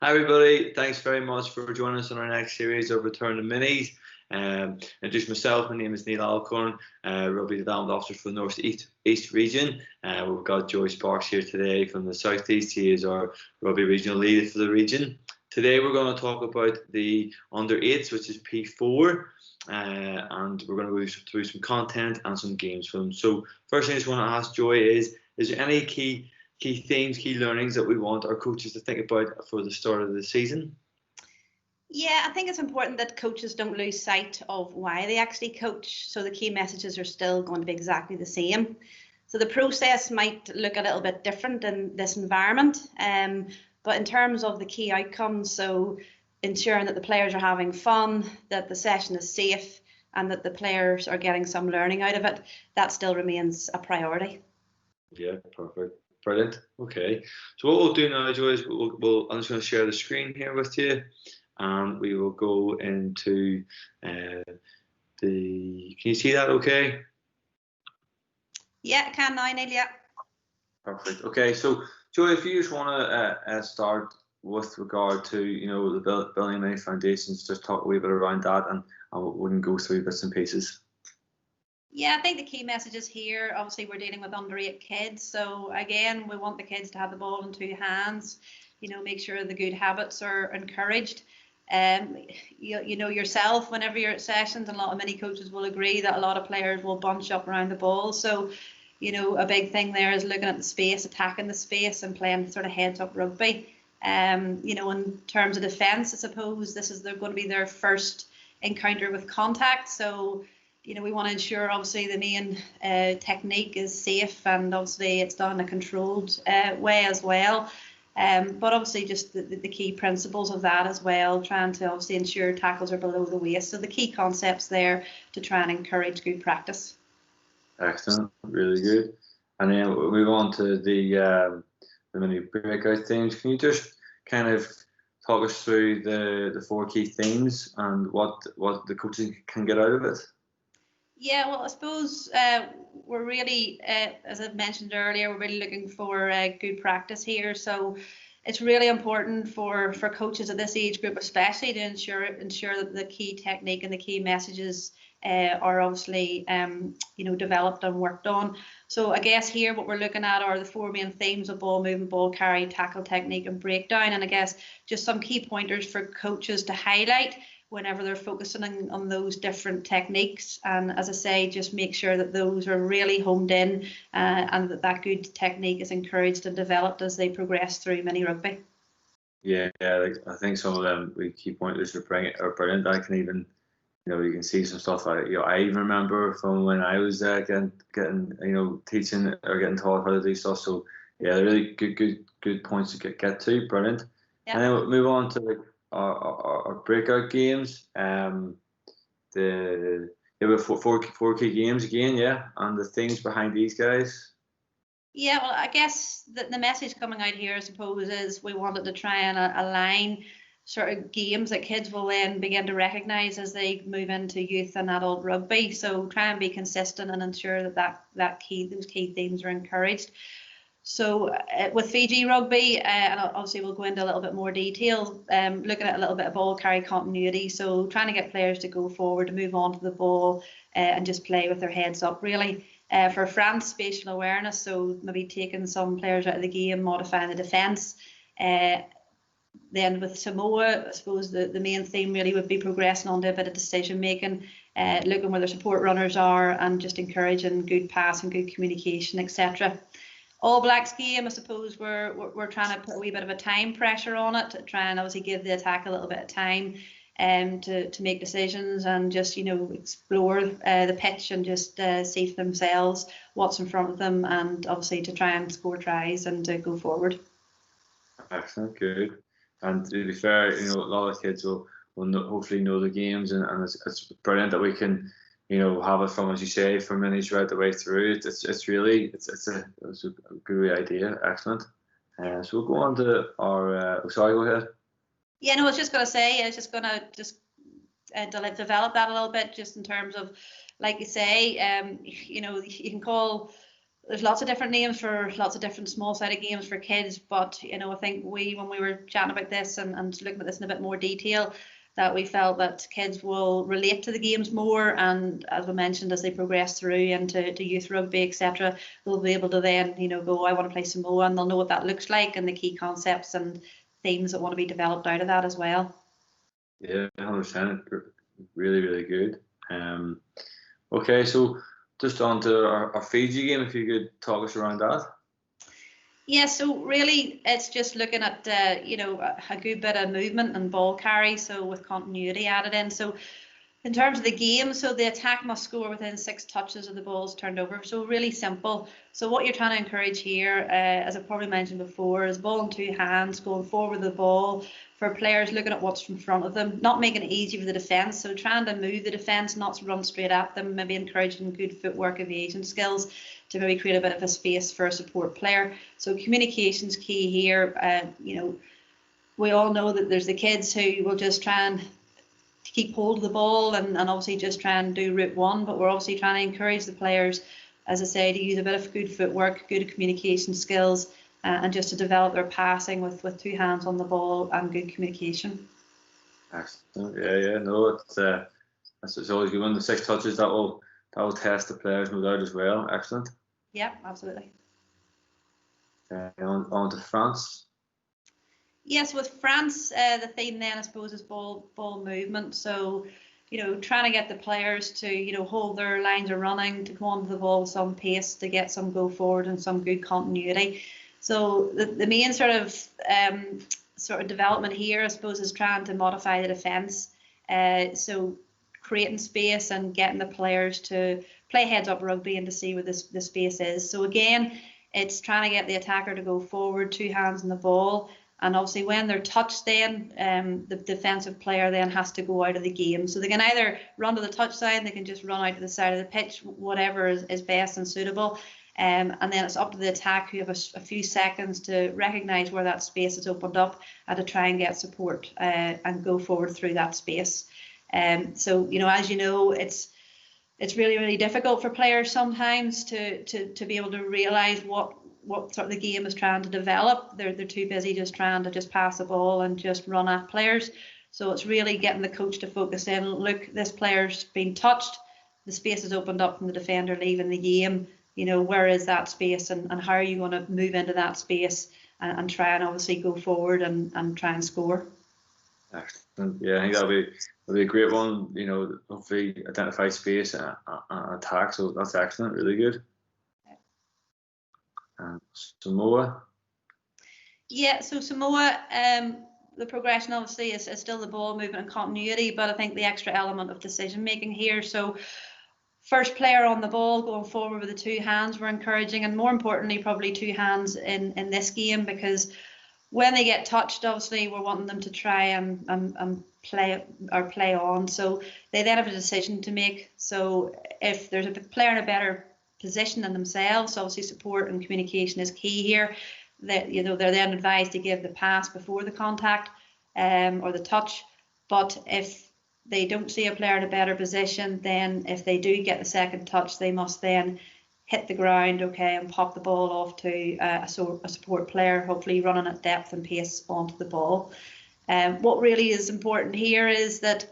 Hi everybody, thanks very much for joining us on our next series of Return to Minis. Introduce myself, my name is Neill Alcorn, Rugby Development Officer for the North East region. We've got Joey Sparks here today from the South East. He is our Rugby Regional Lead for the region. Today we're going to talk about the Under 8s, which is P4, and we're going to go through some content and some games for them. So first thing I just want to ask Joey is there any key themes, key learnings that we want our coaches to think about for the start of the season? Yeah, I think it's important that coaches don't lose sight of why they actually coach. So the key messages are still going to be exactly the same. So the process might look a little bit different in this environment. But in terms of the key outcomes, so ensuring that the players are having fun, that the session is safe, and that the players are getting some learning out of it, that still remains a priority. Yeah, perfect. Brilliant. Okay. So what we'll do now, Joy, is I'm just going to share the screen here with you, and we will go into can you see that okay? Yeah, I can now, Neil, yeah. Perfect. Okay, so Joy, if you just want to start with regard to, the building many foundations, just talk a wee bit around that, and we can go through bits and pieces. Yeah, I think the key messages here, obviously we're dealing with under 8 kids. So again, we want the kids to have the ball in 2 hands, make sure the good habits are encouraged. You know yourself, whenever you're at sessions, and a lot of many coaches will agree that a lot of players will bunch up around the ball. So, a big thing there is looking at the space, attacking the space, and playing sort of heads up rugby. In terms of defence, I suppose they're going to be their first encounter with contact. So, we want to ensure obviously the main technique is safe, and obviously it's done in a controlled way as well. But obviously just the key principles of that as well, trying to obviously ensure tackles are below the waist. So the key concepts there to try and encourage good practice. Excellent, really good. And then we'll move on to the mini breakout themes. Can you just kind of talk us through the 4 key themes and what the coaches can get out of it? Yeah, well, I suppose we're really, as I mentioned earlier, we're really looking for good practice here. So it's really important for coaches at this age group, especially, to ensure that the key technique and the key messages are obviously, developed and worked on. So I guess here what we're looking at are the 4 main themes of ball movement, ball carry, tackle technique, and breakdown. And I guess just some key pointers for coaches to highlight whenever they're focusing on those different techniques. And as I say, just make sure that those are really honed in and that good technique is encouraged and developed as they progress through mini rugby. Yeah, I think some of them key pointers are brilliant. I can even, you can see some stuff I even remember from when I was getting teaching or getting taught how to do stuff. So yeah, they're really good points to get to. Brilliant. Yeah. And then we'll move on to our breakout games. We have 4 key games again, yeah, and the themes behind these guys. Yeah, well, I guess the message coming out here, I suppose, is we wanted to try and align sort of games that kids will then begin to recognise as they move into youth and adult rugby. So try and be consistent and ensure that those key themes are encouraged. So with Fiji rugby, and obviously we'll go into a little bit more detail, looking at a little bit of ball carry continuity. So trying to get players to go forward, to move on to the ball and just play with their heads up, really. For France, spatial awareness, so maybe taking some players out of the game, modifying the defence. Then with Samoa, I suppose the main theme really would be progressing on to a bit of decision making, looking where their support runners are, and just encouraging good pass and good communication, etc. All Blacks game, I suppose we're trying to put a wee bit of a time pressure on it, to try and obviously give the attack a little bit of time to make decisions and just explore the pitch and just see for themselves what's in front of them, and obviously to try and score tries and to go forward. Excellent, good. And to be fair, a lot of kids will hopefully know the games, and it's brilliant that we can have it from, as you say, from minis right the way through. It's a good idea. Excellent. So we'll go on to our. Sorry, go ahead. Yeah, no, I was just going to say, it's just going to develop that a little bit, just in terms of, like you say, you can call there's lots of different names for lots of different small-sided games for kids, but I think when we were chatting about this and looking at this in a bit more detail, that we felt that kids will relate to the games more, and as we mentioned, as they progress through into youth rugby, etc., they'll be able to then go, I want to play Samoa, and they'll know what that looks like and the key concepts and themes that want to be developed out of that as well. Yeah, 100%. Really, really good. Okay, so just on to our Fiji game, if you could talk us around that. Yeah, so really it's just looking at a good bit of movement and ball carry, so with continuity added in. So in terms of the game, so the attack must score within 6 touches of the balls turned over. So really simple. So what you're trying to encourage here, as I probably mentioned before, is ball in 2 hands, going forward with the ball, for players looking at what's in front of them, not making it easy for the defence. So trying to move the defence, not run straight at them, maybe encouraging good footwork, evasion skills to maybe create a bit of a space for a support player. So communication's key here. We all know that there's the kids who will just try and keep hold of the ball and obviously just try and do route one, but we're obviously trying to encourage the players, as I say, to use a bit of good footwork, good communication skills, and just to develop their passing with 2 hands on the ball and good communication. Excellent. Yeah. No, it's always good when the 6 touches that will test the players, no doubt, as well. Excellent. Yeah, absolutely. On to France. Yes, with France, the theme then I suppose is ball movement. So, trying to get the players to hold their lines of running, to go onto the ball with some pace, to get some go forward and some good continuity. So the main sort of development here, I suppose, is trying to modify the defence. So creating space and getting the players to play heads up rugby and to see where the space is. So again, it's trying to get the attacker to go forward, 2 hands on the ball. And obviously when they're touched then, the defensive player then has to go out of the game. So they can either run to the touchline, they can just run out to the side of the pitch, whatever is best and suitable. And then it's up to the attack, who have a few seconds to recognise where that space is opened up and to try and get support and go forward through that space. So, as you know, it's really, really difficult for players sometimes to be able to realise what sort of the game is trying to develop. They're too busy just trying to just pass the ball and just run at players. So it's really getting the coach to focus in. Look, this player's been touched. The space is opened up from the defender leaving the game. Where is that space and how are you going to move into that space and try and obviously go forward and try and score. Excellent. Yeah, I think that'll be a great one. Hopefully identify space and attack. So that's excellent. Really good. Samoa. Yeah, so Samoa, the progression obviously is still the ball movement and continuity, but I think the extra element of decision making here. So first player on the ball going forward with the 2 hands we're encouraging, and more importantly probably 2 hands in this game, because when they get touched, obviously we're wanting them to try and play on. So they then have a decision to make. So if there's a player in a better position than themselves, obviously support and communication is key here. That they're then advised to give the pass before the contact or the touch. But if they don't see a player in a better position, then if they do get the second touch, they must then hit the ground, and pop the ball off to a support player, hopefully running at depth and pace onto the ball. What really is important here is that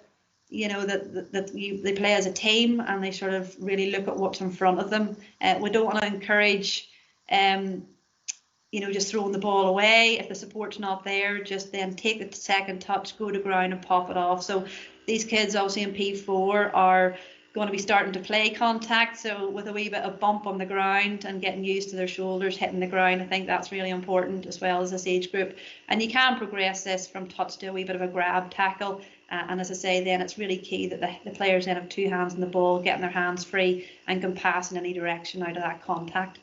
they play as a team and they sort of really look at what's in front of them. We don't want to encourage just throwing the ball away. If the support's not there, just then take the second touch, go to ground and pop it off. So these kids obviously in P4 are going to be starting to play contact, so with a wee bit of bump on the ground and getting used to their shoulders hitting the ground. I think that's really important as well as this age group. And you can progress this from touch to a wee bit of a grab tackle. And as I say, then it's really key that the players then have 2 hands on the ball, getting their hands free and can pass in any direction out of that contact.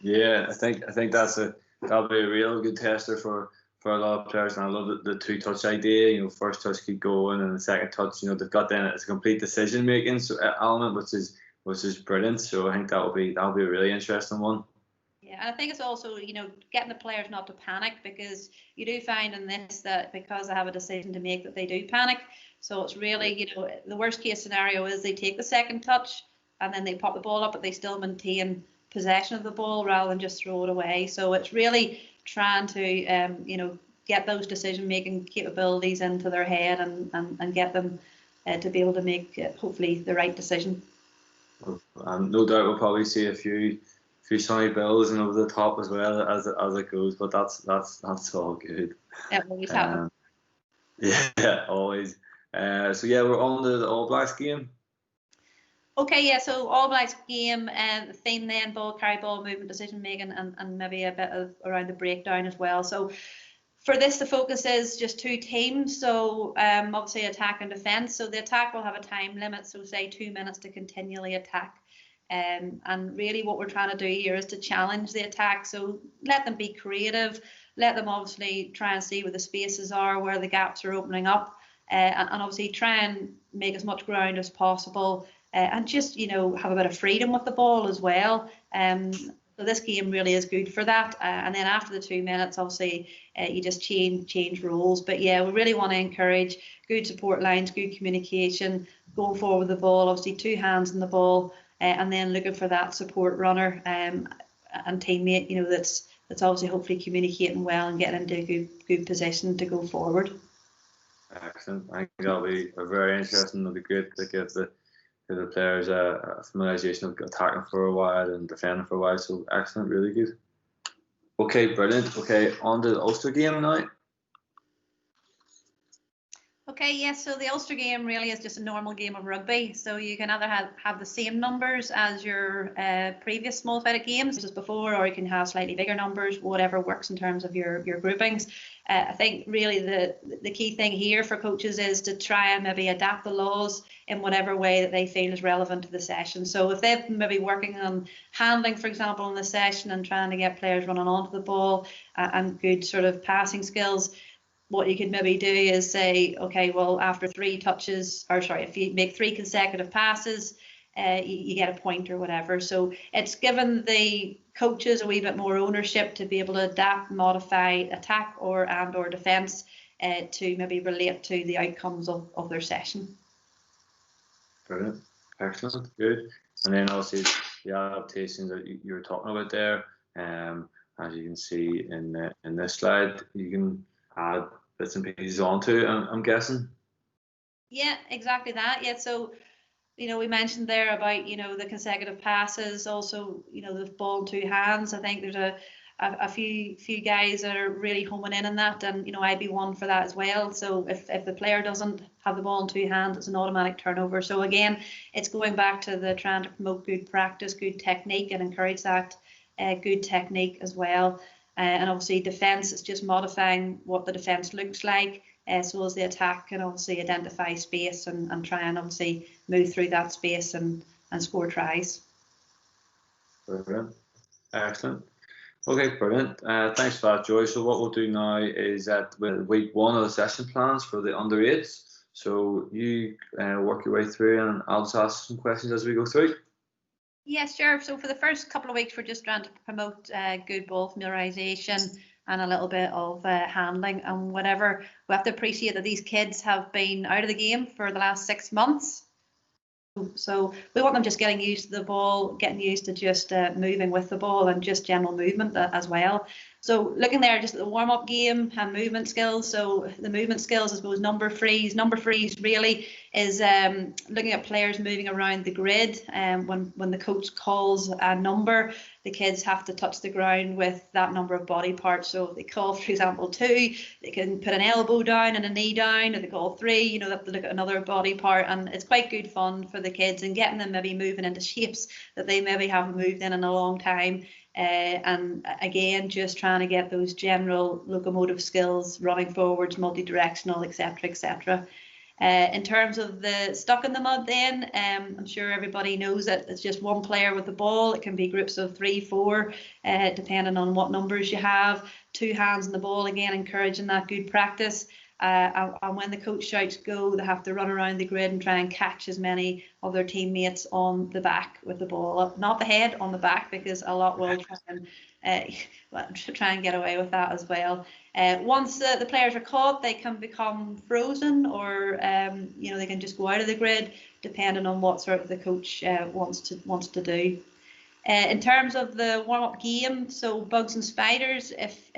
Yeah, I think that'll be a real good tester for a lot of players, and I love the 2 touch idea. First touch keep going, and the second touch, they've got then it's a complete decision making element, which is brilliant. So I think that'll be a really interesting one. Yeah, and I think it's also getting the players not to panic, because you do find in this that because they have a decision to make that they do panic. So it's really the worst case scenario is they take the second touch and then they pop the ball up, but they still maintain possession of the ball rather than just throw it away. So it's really trying to get those decision-making capabilities into their head and get them to be able to make hopefully the right decision. No doubt we'll probably see a few sunny bills and over the top as well as it goes, but that's all good. It always happens. Yeah, always. So yeah, we're on to the All Blacks game. Okay, yeah, so All Blacks game, the theme then, ball carry, ball movement, decision making, and maybe a bit of around the breakdown as well. So for this, the focus is just two teams, so obviously attack and defence. So the attack will have a time limit, so say 2 minutes to continually attack. And really what we're trying to do here is to challenge the attack. So let them be creative, let them obviously try and see where the spaces are, where the gaps are opening up, and obviously try and make as much ground as possible, and just, have a bit of freedom with the ball as well. So this game really is good for that. And then after the 2 minutes, obviously, you just change roles. But yeah, we really want to encourage good support lines, good communication, going forward with the ball, obviously 2 hands in the ball, and then looking for that support runner and teammate, that's obviously hopefully communicating well and getting into a good position to go forward. Excellent. I think that'll be very interesting. It'll be great to give the players a familiarisation of attacking for a while and defending for a while. So excellent, really good. Okay, brilliant. Okay, on to the Ulster game now. Okay, yes, so the Ulster game really is just a normal game of rugby. So you can either have the same numbers as your previous small-sided games just before, or you can have slightly bigger numbers, whatever works in terms of your groupings. I think really the key thing here for coaches is to try and maybe adapt the laws in whatever way that they feel is relevant to the session. So if they've maybe working on handling, for example, in the session and trying to get players running onto the ball and good sort of passing skills, what you could maybe do is say, okay, well, after 3 touches, or sorry, if you make 3 consecutive passes, you get a point or whatever. So it's given the coaches a wee bit more ownership to be able to adapt, modify attack or defence to maybe relate to the outcomes of their session. Brilliant, excellent, good. And then obviously the adaptations that you were talking about there, as you can see in this slide, you can add bits and pieces onto, I'm guessing. Yeah, exactly that. Yeah, so we mentioned there about the consecutive passes, also the ball in 2 hands. I think there's a few guys that are really homing in on that, and I'd be one for that as well. So if the player doesn't have the ball in 2 hands, it's an automatic turnover. So again, it's going back to the trying to promote good practice, good technique, and encourage that good technique as well. And obviously defence, it's just modifying what the defence looks like, so as the attack can obviously identify space and try and obviously move through that space and score tries. Brilliant, excellent. Okay, brilliant. Thanks for that, Joy. So what we'll do now is at week 1 of the session plans for the under 8s. So you work your way through, and I'll just ask some questions as we go through. Yes, sure. So for the first couple of weeks, we're just trying to promote good ball familiarisation and a little bit of handling and whatever. We have to appreciate that these kids have been out of the game for the last 6 months. So we want them just getting used to the ball, getting used to just moving with the ball and just general movement as well. So looking there just at the warm-up game and movement skills. So the movement skills, I suppose, number freeze. Number freeze really is looking at players moving around the grid. When the coach calls a number, the kids have to touch the ground with that number of body parts. So if they call, for example, 2, they can put an elbow down and a knee down. If they call 3, they have to look at another body part. And it's quite good fun for the kids and getting them maybe moving into shapes that they maybe haven't moved in a long time. And again, just trying to get those general locomotive skills, running forwards, multi-directional, etc., etc. In terms of the stuck in the mud then, I'm sure everybody knows that it's just one player with the ball. It can be groups of 3, 4, depending on what numbers you have. 2 hands in the ball, again, encouraging that good practice. And when the coach shouts go, they have to run around the grid and try and catch as many of their teammates on the back with the ball, not the head, on the back, because a lot will try and get away with that as well. Once the players are caught, they can become frozen, or they can just go out of the grid, depending on what sort of the coach wants to do. In terms of the warm-up game, so bugs and spiders, if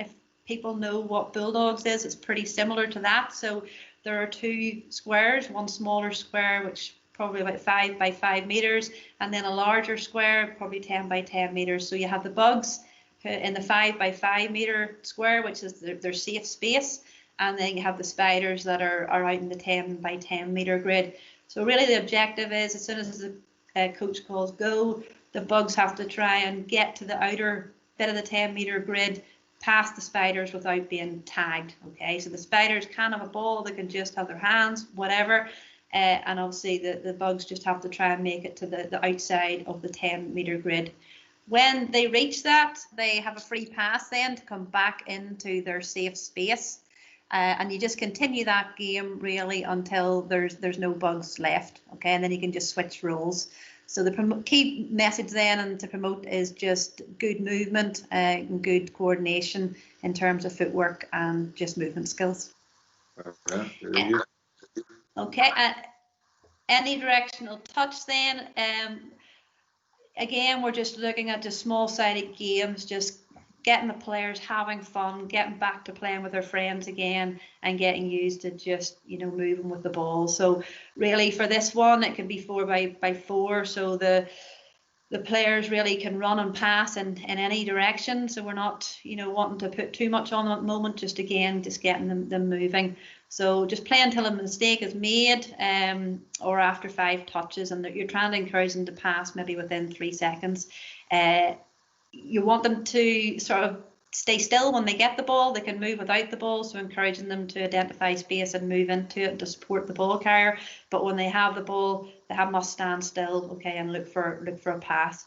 people know what bulldogs is, it's pretty similar to that. So there are 2 squares, one smaller square, which probably about 5 by 5 meters, and then a larger square, probably 10 by 10 meters. So you have the bugs in the 5 by 5 meter square, which is their safe space, and then you have the spiders that are out in the 10 by 10 meter grid. So really the objective is, as soon as the coach calls go, the bugs have to try and get to the outer bit of the 10 meter grid past the spiders without being tagged. Okay, so the spiders can have a ball, they can just have their hands, whatever, and obviously the bugs just have to try and make it to the outside of the 10 meter grid. When they reach that, they have a free pass then to come back into their safe space, and you just continue that game really until there's no bugs left. Okay, and then you can just switch roles. So the key message then and to promote is just good movement and good coordination in terms of footwork and just movement skills. Really good. Okay, any directional touch then. Again, we're just looking at just small-sided games, just getting the players having fun, getting back to playing with their friends again, and getting used to just, you know, moving with the ball. So really for this one, it can be 4 by 4. So the players really can run and pass in any direction. So we're not, you know, wanting to put too much on at the moment, just again, just getting them moving. So just play until a mistake is made, or after 5 touches, and you're trying to encourage them to pass maybe within 3 seconds. You want them to sort of stay still when they get the ball. They can move without the ball, so encouraging them to identify space and move into it to support the ball carrier. But when they have the ball, they must stand still, okay, and look for a pass.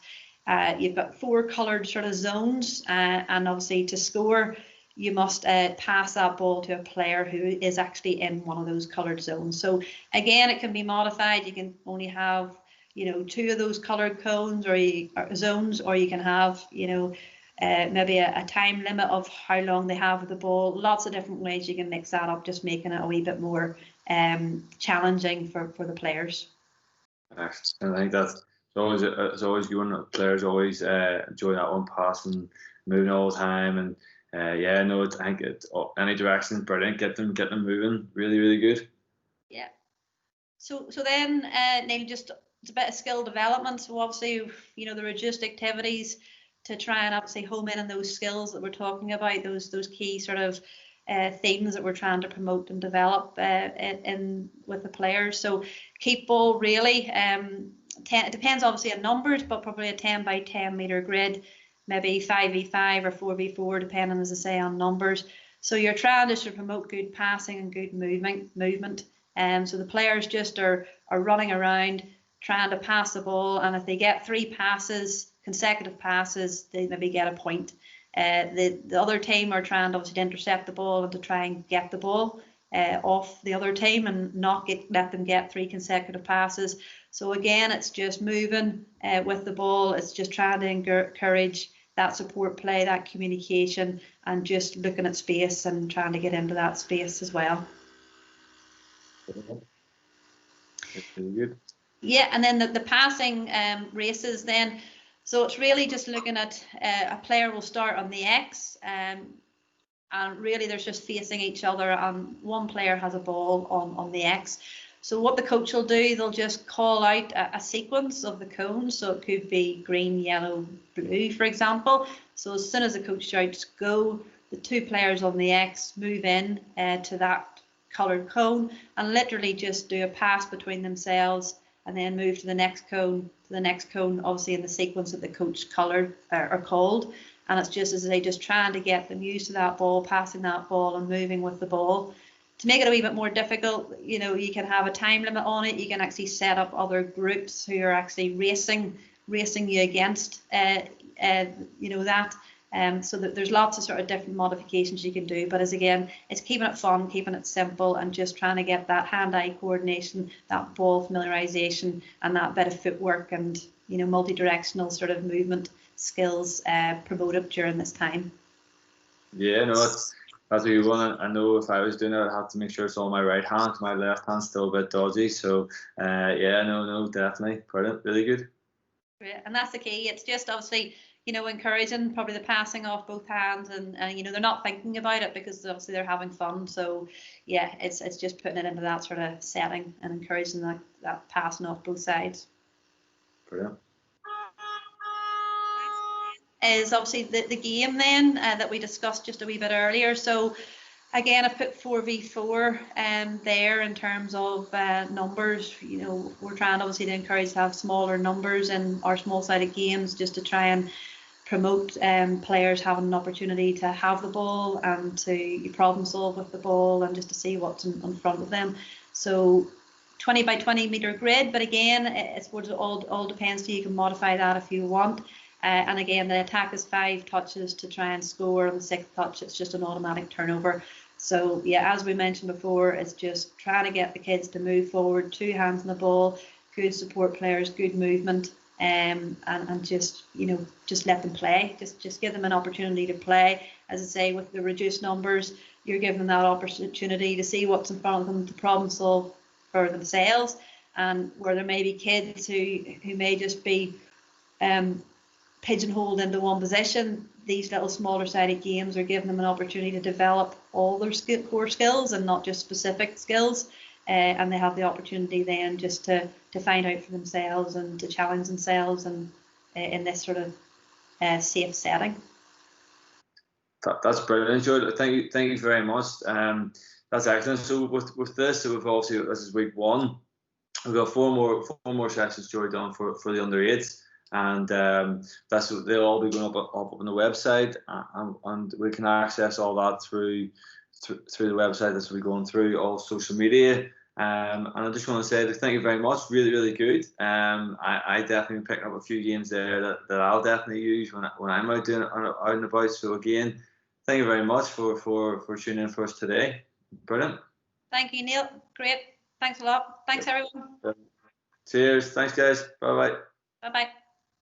You've got 4 coloured sort of zones, and obviously to score, you must pass that ball to a player who is actually in one of those coloured zones. So again, it can be modified. You can only have, you know, 2 of those coloured cones or zones, or you can have, you know, maybe a time limit of how long they have the ball. Lots of different ways you can mix that up, just making it a wee bit more challenging for the players. Excellent. I think it's always good. Players always enjoy that one pass and moving all the time. And yeah, no, I think it's any direction, brilliant. Get them moving. Really, really good. Yeah. So then, Neill, just it's a bit of skill development. So obviously, you know, there are just activities to try and obviously home in on those skills that we're talking about, those key sort of themes that we're trying to promote and develop in with the players. So keep ball really, it depends obviously on numbers, but probably a 10 by 10 meter grid, maybe 5v5 or 4v4, depending, as I say, on numbers. So you're trying to sort of promote good passing and good movement. So the players just are running around trying to pass the ball, and if they get 3 consecutive passes, they maybe get a point. The other team are trying to obviously intercept the ball and to try and get the ball off the other team and not let them get 3 consecutive passes. So again, it's just moving with the ball. It's just trying to encourage that support play, that communication, and just looking at space and trying to get into that space as well. It's really good. Yeah, and then the passing races then. So it's really just looking at a player will start on the X, and really there's just facing each other, and one player has a ball on the X. So what the coach will do, they'll just call out a sequence of the cones. So it could be green, yellow, blue, for example. So as soon as the coach shouts go, the 2 players on the X move in to that coloured cone and literally just do a pass between themselves, and then move to the next cone, obviously in the sequence that the coach colored or called. And it's just, as they just trying to get them used to that ball, passing that ball and moving with the ball. To make it a wee bit more difficult, you know, you can have a time limit on it. You can actually set up other groups who are actually racing you against, you know, that. So that there's lots of sort of different modifications you can do, but as again, it's keeping it fun, keeping it simple, and just trying to get that hand-eye coordination, that ball familiarization, and that bit of footwork and, you know, multi-directional sort of movement skills promoted during this time. Yeah, no, that's a good one. I know if I was doing it, I'd have to make sure it's on my right hand. My left hand's still a bit dodgy, so yeah, no, definitely, brilliant, really good. Great. And that's the key. It's just obviously, you know, encouraging probably the passing off both hands, and you know, they're not thinking about it because obviously they're having fun. So yeah, it's just putting it into that sort of setting and encouraging that passing off both sides. Brilliant. Is obviously the game then that we discussed just a wee bit earlier. So again, I've put 4v4 there in terms of numbers. You know, we're trying obviously to encourage to have smaller numbers in our small-sided games, just to try and promote players having an opportunity to have the ball and to problem solve with the ball, and just to see what's in front of them. So 20 by 20 meter grid, but again, it's what it all depends. So you can modify that if you want. And again, the attack is 5 touches to try and score. On the 6th touch, it's just an automatic turnover. So yeah, as we mentioned before, it's just trying to get the kids to move forward, 2 hands on the ball, good support players, good movement, and just, you know, just let them play. Just give them an opportunity to play. As I say, with the reduced numbers, you're giving them that opportunity to see what's in front of them, to problem solve for themselves, and where there may be kids who may just be pigeonholed into one position. These little smaller sided games are giving them an opportunity to develop all their core skills and not just specific skills, and they have the opportunity then just to find out for themselves and to challenge themselves, and in this sort of safe setting. That's brilliant, Joe. Thank you very much. That's excellent. So with this, so we've obviously, this is week 1. We've got four more sessions, Joy, done for the under 8s. And that's what they'll all be going up on the website, and we can access all that through the website as we're going through all social media. And I just want to say thank you very much. Really, really good. I definitely picked up a few games there that I'll definitely use when I'm out doing out and about. So again, thank you very much for tuning in for us today. Brilliant. Thank you, Neil. Great. Thanks a lot. Thanks, everyone. Cheers. Thanks, guys. Bye bye. Bye bye.